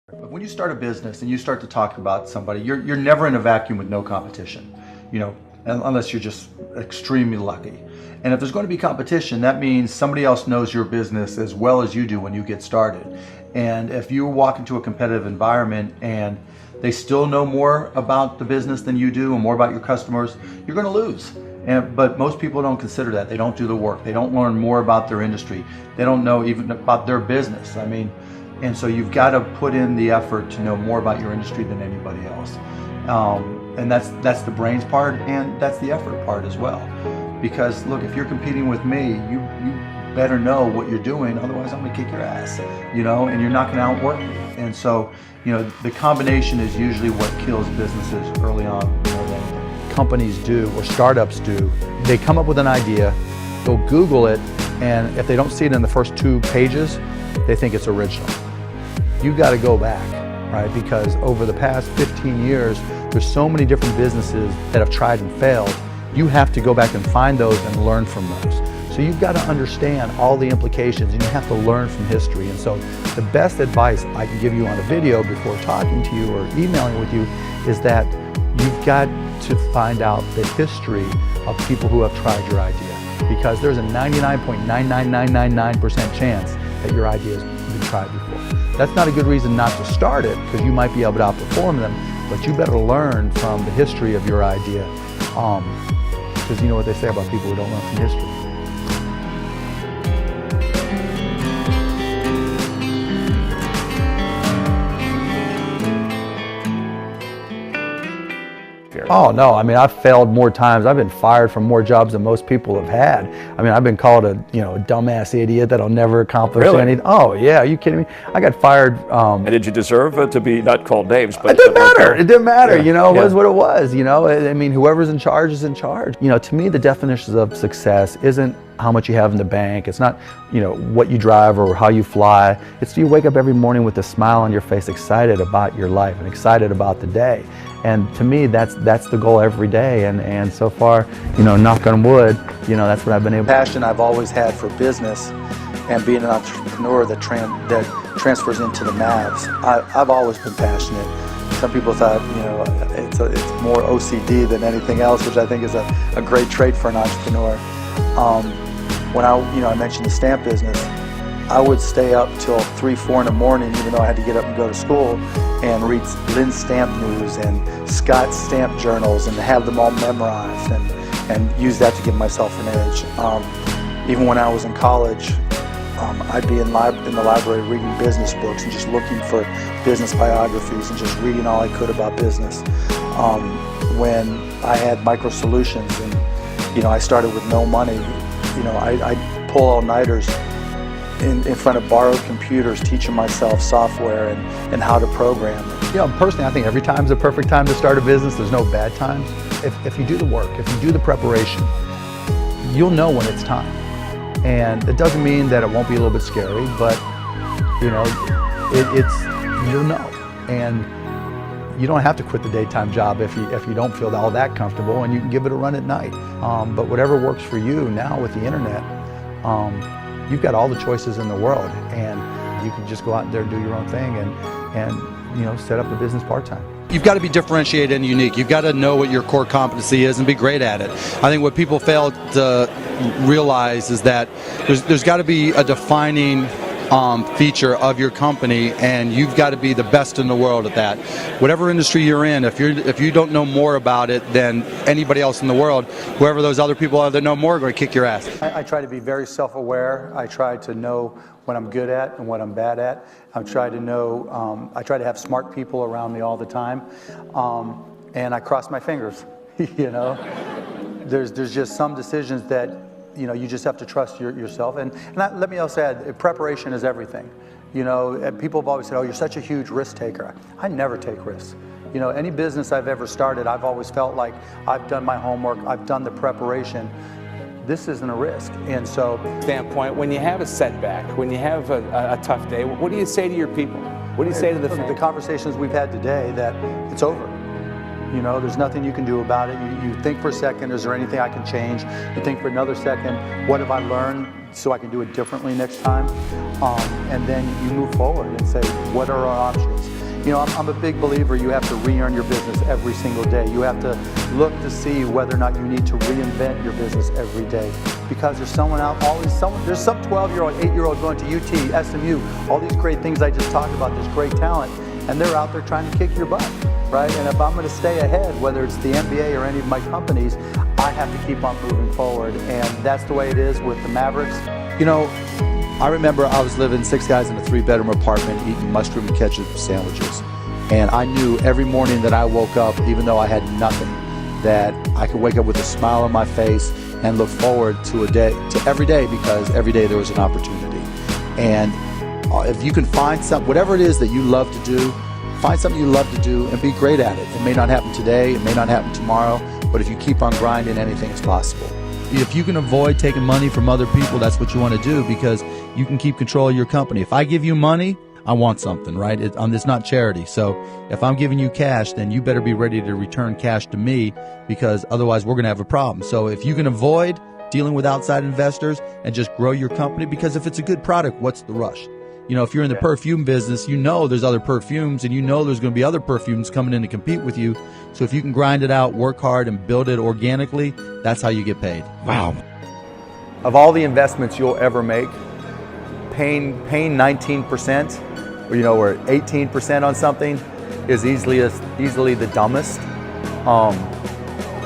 But when you start a business and you start to talk about somebody, you're never in a vacuum with no competition, unless you're just extremely lucky. And if there's going to be competition, that means somebody else knows your business as well as you do when you get started. And if you walk into a competitive environment and they still know more about the business than you do and more about your customers, you're going to lose. But most people don't consider that. They don't do the work. They don't learn more about their industry. They don't know even about their business. And so you've got to put in the effort to know more about your industry than anybody else. And that's the brains part, and that's the effort part as well. Because look, if you're competing with me, you better know what you're doing, otherwise I'm gonna kick your ass, and you're not gonna outwork me. And so, the combination is usually what kills businesses early on more than anything. Companies do, or startups do, they come up with an idea, they'll Google it, and if they don't see it in the first 2 pages, they think it's original. You've got to go back, right? Because over the past 15 years, there's so many different businesses that have tried and failed. You have to go back and find those and learn from those. So you've got to understand all the implications, and you have to learn from history. And so the best advice I can give you on a video before talking to you or emailing with you is that you've got to find out the history of people who have tried your idea. Because there's a 99.99999% chance that your idea has been tried before. That's not a good reason not to start it, because you might be able to outperform them, but you better learn from the history of your idea. Because you know what they say about people who don't learn from history. Oh no, I've failed more times. I've been fired from more jobs than most people have had. I've been called a dumbass idiot that'll never accomplish anything. Oh yeah, are you kidding me? I got fired. And did you deserve to be not called names? But it didn't matter. It didn't matter. Yeah. It was what it was. Whoever's in charge is in charge. To me, the definitions of success isn't how much you have in the bank. It's not, what you drive or how you fly. It's do you wake up every morning with a smile on your face, excited about your life and excited about the day. And to me, that's the goal every day. And so far, knock on wood, that's what I've been able to. Passion I've always had for business and being an entrepreneur that transfers into the Mavs. I've always been passionate. Some people thought, it's more OCD than anything else, which I think is a great trait for an entrepreneur. When I mentioned the stamp business, I would stay up till 3, 4 in the morning, even though I had to get up and go to school, and read Lynn's Stamp News and Scott's Stamp Journals and have them all memorized and use that to give myself an edge. Even when I was in college, I'd be in the library reading business books and just looking for business biographies and just reading all I could about business. When I had Micro Solutions and I started with no money, I'd pull all-nighters in front of borrowed computers, teaching myself software and how to program. Personally, I think every time's a perfect time to start a business. There's no bad times. If you do the work, if you do the preparation, you'll know when it's time. And it doesn't mean that it won't be a little bit scary, but you'll know. And you don't have to quit the daytime job if you don't feel all that comfortable, and you can give it a run at night. But whatever works for you now with the internet, you've got all the choices in the world, and you can just go out there and do your own thing and set up a business part-time. You've got to be differentiated and unique. You've got to know what your core competency is and be great at it. I think what people fail to realize is that there's got to be a defining feature of your company, and you've got to be the best in the world at that. Whatever industry you're in, if you don't know more about it than anybody else in the world, whoever those other people are that know more are going to kick your ass. I try to be very self-aware. I try to know what I'm good at and what I'm bad at. I try to have smart people around me all the time, and I cross my fingers. There's just some decisions that you just have to trust yourself. And let me also add, preparation is everything. People have always said, oh, you're such a huge risk taker. I never take risks. Any business I've ever started, I've always felt like I've done my homework, I've done the preparation. This isn't a risk. And so, standpoint, when you have a setback, when you have a tough day, what do you say to your people? What do you say to the family? The conversations we've had today, that it's over. There's nothing you can do about it. You think for a second, is there anything I can change? You think for another second, what have I learned so I can do it differently next time? And then you move forward and say, what are our options? You know, I'm a big believer you have to re-earn your business every single day. You have to look to see whether or not you need to reinvent your business every day, because there's someone out, there's some 12-year-old, 8-year-old going to UT, SMU, all these great things I just talked about, this great talent, and they're out there trying to kick your butt, right? And if I'm going to stay ahead, whether it's the NBA or any of my companies, I have to keep on moving forward, and that's the way it is with the Mavericks. You know, I remember I was living 6 guys in a 3-bedroom apartment eating mushroom and ketchup sandwiches. And I knew every morning that I woke up, even though I had nothing, that I could wake up with a smile on my face and look forward to every day, because every day there was an opportunity. And if you can find whatever it is that you love to do, find something you love to do and be great at it. It may not happen today, it may not happen tomorrow, but if you keep on grinding, anything is possible. If you can avoid taking money from other people, that's what you want to do, because you can keep control of your company. If I give you money, I want something, right? It's not charity. So if I'm giving you cash, then you better be ready to return cash to me, because otherwise we're going to have a problem. So if you can avoid dealing with outside investors and just grow your company, because if it's a good product, what's the rush? You know, if you're in the perfume business, you know there's other perfumes, and you know there's going to be other perfumes coming in to compete with you. So if you can grind it out, work hard, and build it organically, that's how you get paid. Wow. Of all the investments you'll ever make, paying 19%, or 18% on something is easily the dumbest.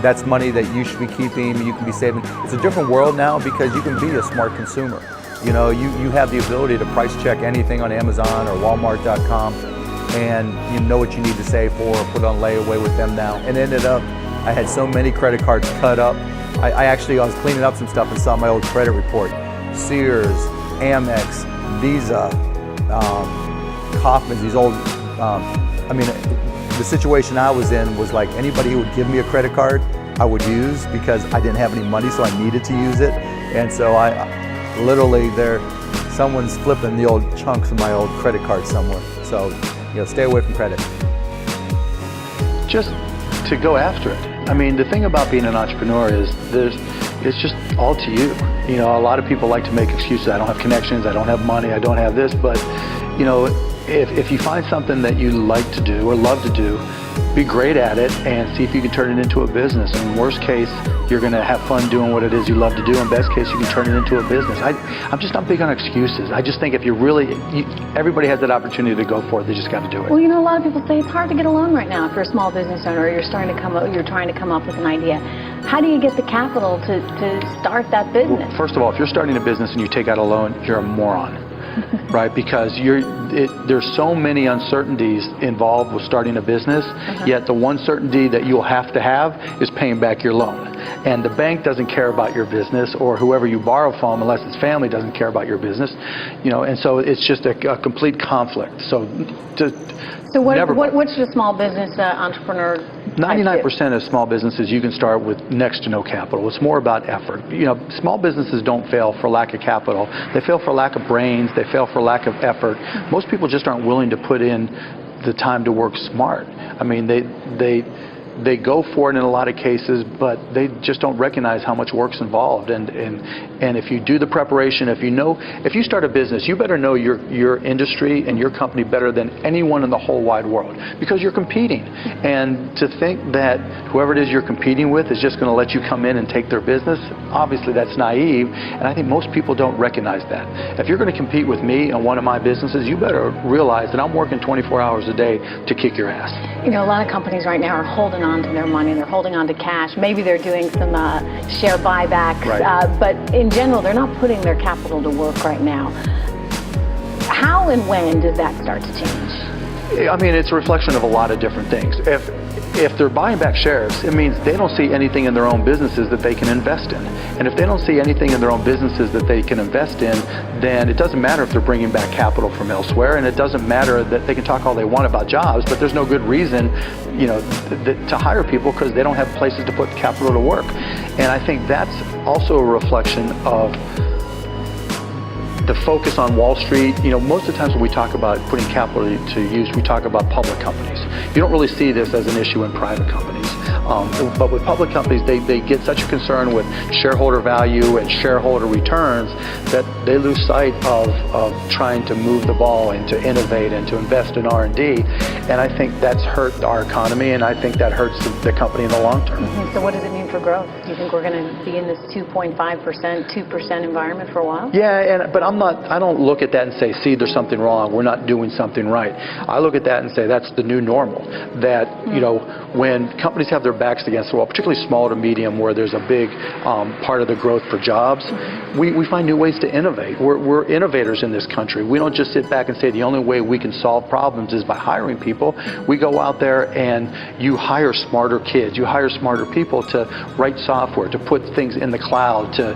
That's money that you should be keeping, you can be saving. It's a different world now, because you can be a smart consumer. You know, you have the ability to price check anything on Amazon or Walmart.com, and you know what you need to save for, or put on layaway with them now. And ended up, I had so many credit cards cut up. I was cleaning up some stuff and saw my old credit report. Sears, Amex, Visa, Kaufman's, these old, the situation I was in was like, anybody who would give me a credit card, I would use, because I didn't have any money, so I needed to use it. And so literally someone's flipping the old chunks of my old credit card somewhere. So, stay away from credit. Just to go after it. I mean, the thing about being an entrepreneur is it's just all to you. You know, a lot of people like to make excuses. I don't have connections, I don't have money, I don't have this, but if you find something that you like to do or love to do, be great at it and see if you can turn it into a business. In worst case, you're going to have fun doing what it is you love to do. In best case, you can turn it into a business. I'm just not big on excuses. I just think if everybody has that opportunity to go for it, they just got to do it. Well, a lot of people say it's hard to get a loan right now if you're a small business owner, or you're trying to come up with an idea. How do you get the capital to start that business? Well, first of all, if you're starting a business and you take out a loan, you're a moron. Right, because there's so many uncertainties involved with starting a business, yet the one certainty that you'll have to have is paying back your loan. And the bank doesn't care about your business, or whoever you borrow from, unless it's family, doesn't care about your business. And so it's just a complete conflict. So what's the small business entrepreneur? 99% of small businesses you can start with next to no capital. It's more about effort. Small businesses don't fail for lack of capital. They fail for lack of brains. They fail for lack of effort. Most people just aren't willing to put in the time to work smart. I mean, they go for it in a lot of cases, but they just don't recognize how much work's involved. And if you do the preparation, if you start a business, you better know your industry and your company better than anyone in the whole wide world, because you're competing. And to think that whoever it is you're competing with is just going to let you come in and take their business, obviously that's naive. And I think most people don't recognize that. If you're going to compete with me on one of my businesses, you better realize that I'm working 24 hours a day to kick your ass. A lot of companies right now are holding on to their money, they're holding on to cash. Maybe they're doing some share buybacks, right. But in general, they're not putting their capital to work right now. How and when does that start to change? I mean, it's a reflection of a lot of different things. If they're buying back shares, it means they don't see anything in their own businesses that they can invest in. And if they don't see anything in their own businesses that they can invest in, then it doesn't matter if they're bringing back capital from elsewhere, and it doesn't matter that they can talk all they want about jobs, but there's no good reason, to hire people, because they don't have places to put capital to work. And I think that's also a reflection of the focus on Wall Street. Most of the times when we talk about putting capital to use, we talk about public companies. You don't really see this as an issue in private companies. But with public companies, they get such a concern with shareholder value and shareholder returns that they lose sight of trying to move the ball and to innovate and to invest in R&D. And I think that's hurt our economy, and I think that hurts the company in the long term. So what does it mean for growth? Do you think we're going to be in this 2.5%, 2% environment for a while? Yeah, but I don't look at that and say, see, there's something wrong, we're not doing something right. I look at that and say that's the new normal. That, you know, when companies have their backs against the wall, particularly small to medium, where there's a big part of the growth for jobs, we find new ways to innovate. We're innovators in this country. We don't just sit back and say the only way we can solve problems is by hiring people. We go out there and you hire smarter kids, you hire smarter people to write software, to put things in the cloud, to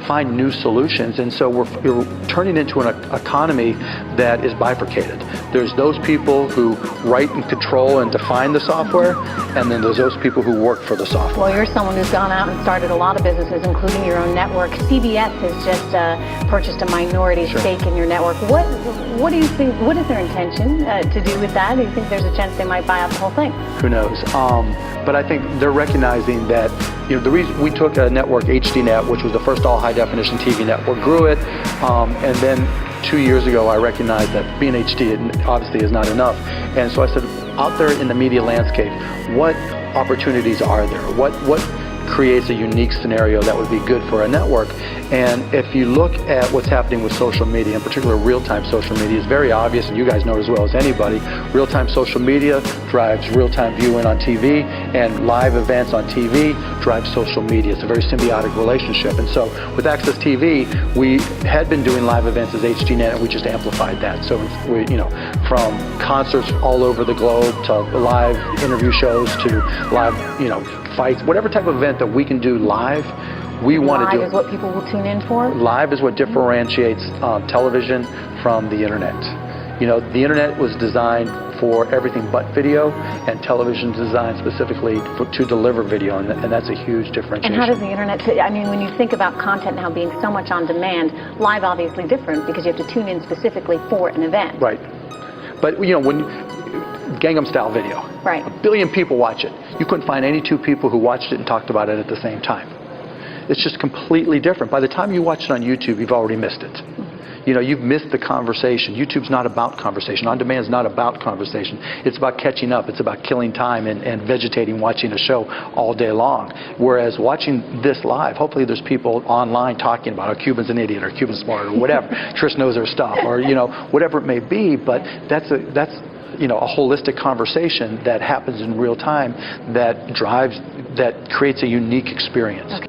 find new solutions. And so we're turning into an economy that is bifurcated. There's those people who write and control and define the software, and then there's those people who work for the software. Well, you're someone who's gone out and started a lot of businesses, including your own network. CBS has just purchased a minority stake in your network. What do you think? What is their intention to do with that? Do you think there's a chance they might buy out the whole thing? Who knows? But I think they're recognizing that, you know, the reason we took a network, HDNet, which was the first all high definition TV network, grew it, and then 2 years ago I recognized that being HD obviously is not enough. And so I said, out there in the media landscape, what opportunities are there? What creates a unique scenario that would be good for a network? And if you look at what's happening with social media, in particular real-time social media, it's very obvious, and you guys know it as well as anybody, real-time social media drives real-time viewing on TV, and live events on TV drive social media. It's a very symbiotic relationship. And so with Access TV, we had been doing live events as HDNet, and we just amplified that. So we, you know, from concerts all over the globe to live interview shows to live, you know, fights, whatever type of event that we can do live, we want to do. Live is what people will tune in for? Live is what differentiates television from the internet. You know, the internet was designed for everything but video, and television is designed specifically to deliver video, and that's a huge differentiation. And how does the internet fit? I mean, when you think about content now being so much on demand, live obviously different because you have to tune in specifically for an event. Right. But, you know, when Gangnam Style video, right, 1 billion people watch it. You couldn't find any two people who watched it and talked about it at the same time. It's just completely different. By the time you watch it on YouTube, you've already missed it. You know, you've missed the conversation. YouTube's not about conversation. On demand is not about conversation. It's about catching up. It's about killing time and vegetating, watching a show all day long. Whereas watching this live, hopefully there's people online talking about, oh, Cuban's an idiot, or Cuban's smart, or whatever. Trish knows her stuff, or, you know, whatever it may be. But that's you know, a holistic conversation that happens in real time that creates a unique experience. Okay.